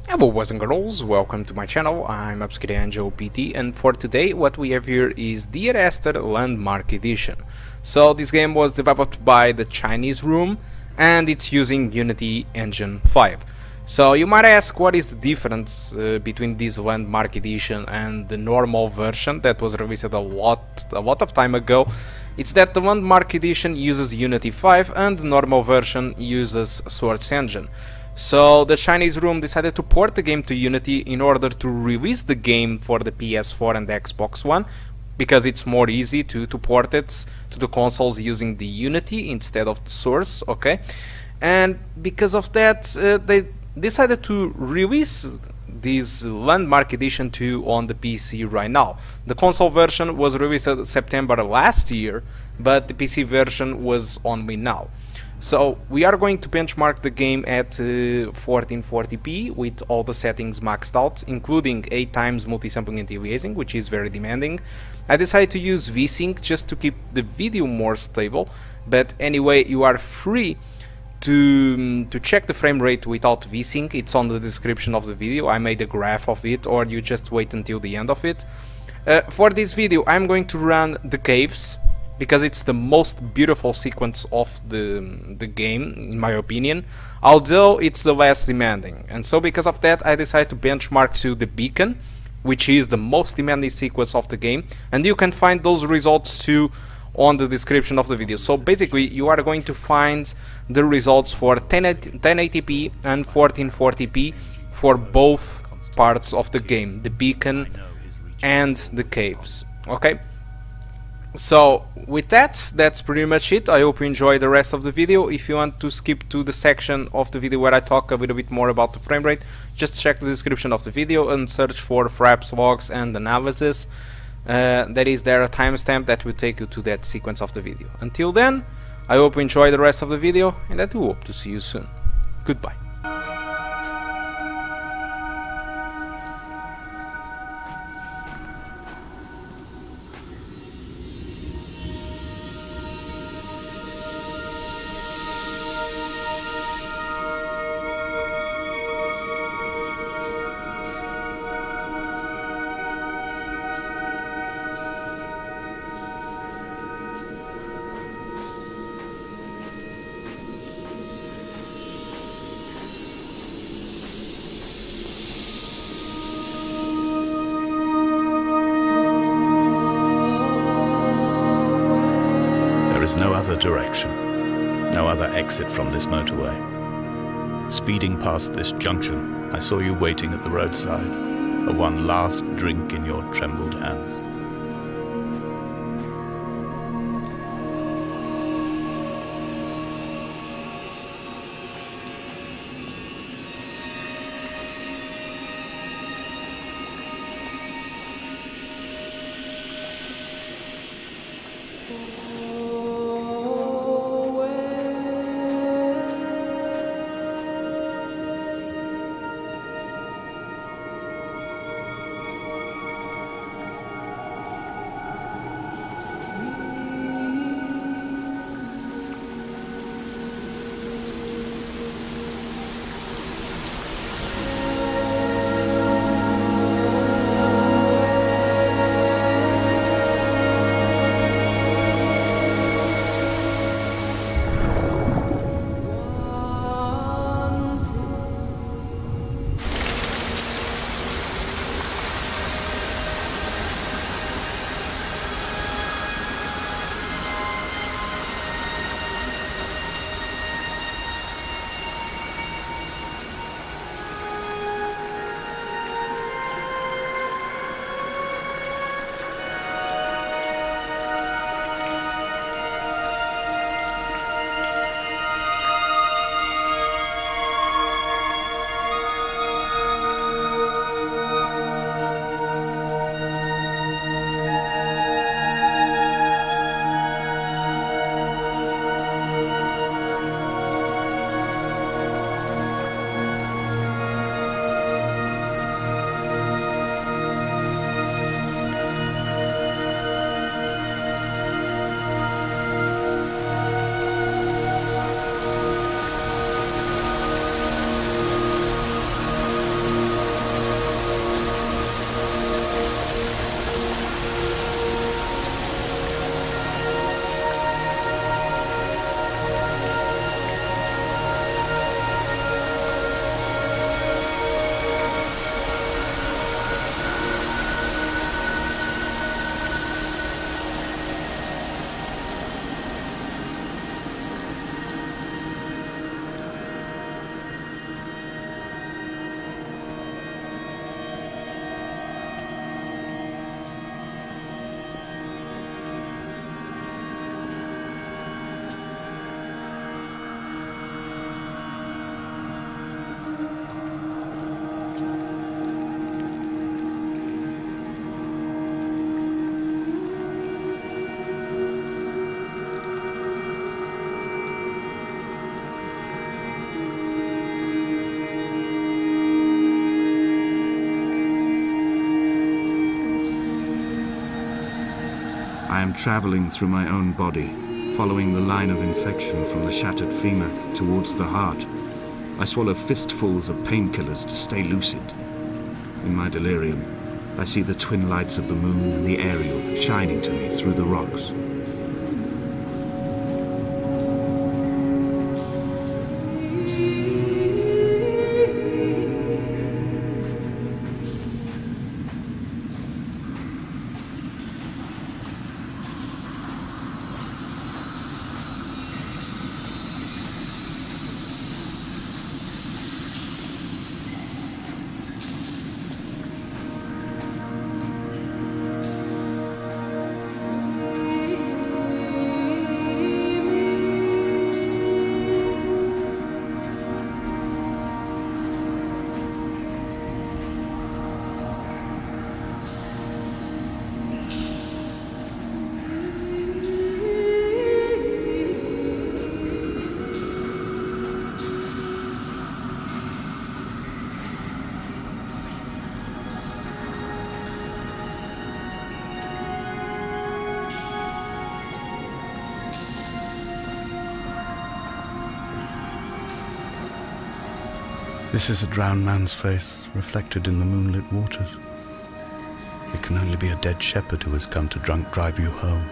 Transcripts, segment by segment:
Hello boys and girls, welcome to my channel. I'm Msi PT, and for today what we have here is Dear Esther Landmark Edition. So this game was developed by the Chinese room and it's using Unity Engine 5. So you might ask, what is the difference between this Landmark Edition and the normal version that was released a lot of time ago? It's that the Landmark Edition uses Unity 5 and the normal version uses Source Engine. So the Chinese room decided to port the game to Unity in order to release the game for the PS4 and the Xbox One, because it's more easy to port it to the consoles using the Unity instead of the Source, okay? And because of that, they decided to release this Landmark Edition 2 on the PC right now. The console version was released in September last year, but the PC version was only now. So we are going to benchmark the game at 1440p with all the settings maxed out, including 8 times multi-sampling anti-aliasing, which is very demanding. I decided to use VSync just to keep the video more stable, but anyway, you are free to check the frame rate without VSync. It's on the description of the video. I made a graph of it, or you just wait until the end of it. For this video I'm going to run the caves, because it's the most beautiful sequence of the game, in my opinion, although it's the less demanding. And so because of that, I decided to benchmark to the beacon, which is the most demanding sequence of the game, and you can find those results too on the description of the video. So basically you are going to find the results for 1080p and 1440p for both parts of the game, the beacon and the caves, okay? So with that, that's pretty much it. I hope you enjoy the rest of the video. If you want to skip to the section of the video where I talk a little bit more about the frame rate, just check the description of the video and search for Fraps logs and analysis. That is there a timestamp that will take you to that sequence of the video. Until then, I hope you enjoy the rest of the video and I do hope to see you soon. Goodbye. There is no other direction, no other exit from this motorway. Speeding past this junction, I saw you waiting at the roadside, a one last drink in your trembled hands. I am traveling through my own body, following the line of infection from the shattered femur towards the heart. I swallow fistfuls of painkillers to stay lucid. In my delirium, I see the twin lights of the moon and the aerial shining to me through the rocks. This is a drowned man's face, reflected in the moonlit waters. It can only be a dead shepherd who has come to drunk drive you home.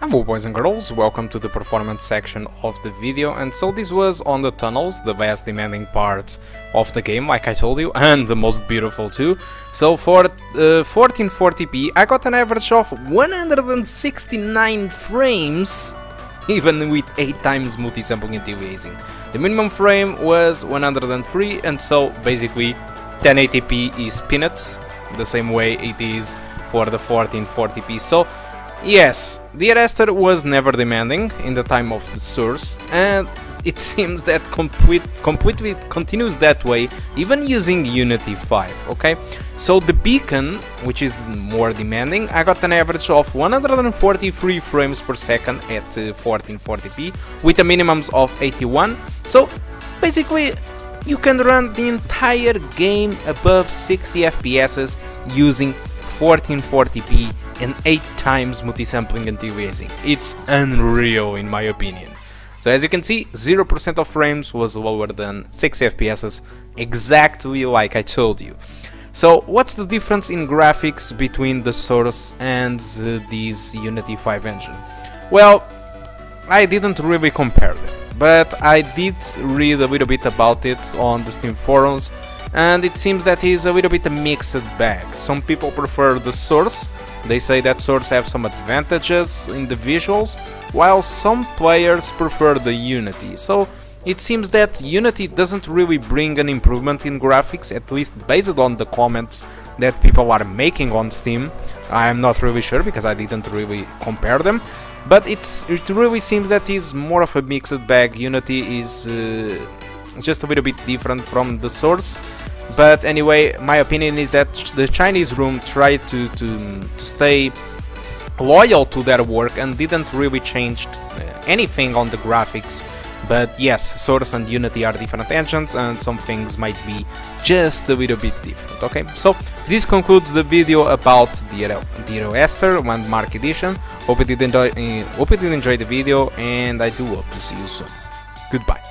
Hello boys and girls, welcome to the performance section of the video. And so this was on the tunnels, the vast demanding parts of the game, like I told you, and the most beautiful too. So for 1440p I got an average of 169 frames, even with 8 times multi-sampling and anti-aliasing. The minimum frame was 103, and so basically 1080p is peanuts, the same way it is for the 1440p. So yes, the Esther was never demanding in the time of the source, and it seems that completely continues that way even using Unity 5, okay? So the beacon, which is more demanding, I got an average of 143 frames per second at 1440p with a minimums of 81. So basically you can run the entire game above 60 FPS using 1440p and 8 times multi-sampling and anti-aliasing. It's unreal in my opinion. So as you can see, 0% of frames was lower than 6 FPS, exactly like I told you. So what's the difference in graphics between the source and this Unity 5 engine? Well, I didn't really compare them, but I did read a little bit about it on the Steam forums, and it seems that it's a little bit a mixed bag. Some people prefer the source, they say that source have some advantages in the visuals, while some players prefer the Unity. So it seems that Unity doesn't really bring an improvement in graphics, at least based on the comments that people are making on Steam. I'm not really sure because I didn't really compare them, but it really seems that it's more of a mixed bag. Unity is just a little bit different from the source. But anyway, my opinion is that the Chinese room tried to stay loyal to their work and didn't really change anything on the graphics. But yes, Source and Unity are different engines, and some things might be just a little bit different, okay? So this concludes the video about the Esther Landmark Edition. Hope you did enjoy the video, and I do hope to see you soon. Goodbye.